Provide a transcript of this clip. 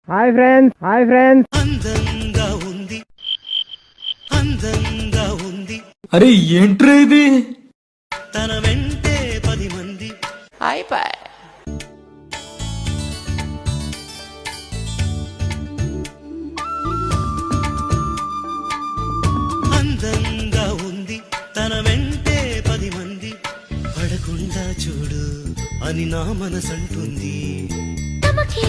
Hi friends అందంగా ఉంది అరే ఏంట్రా ఇది? తన వెంటే 10 మంది అయిపోయి అందంగా ఉంది తన వెంటే 10 మంది పడకుండా చూడు అని నా మనసంటుంది తమకే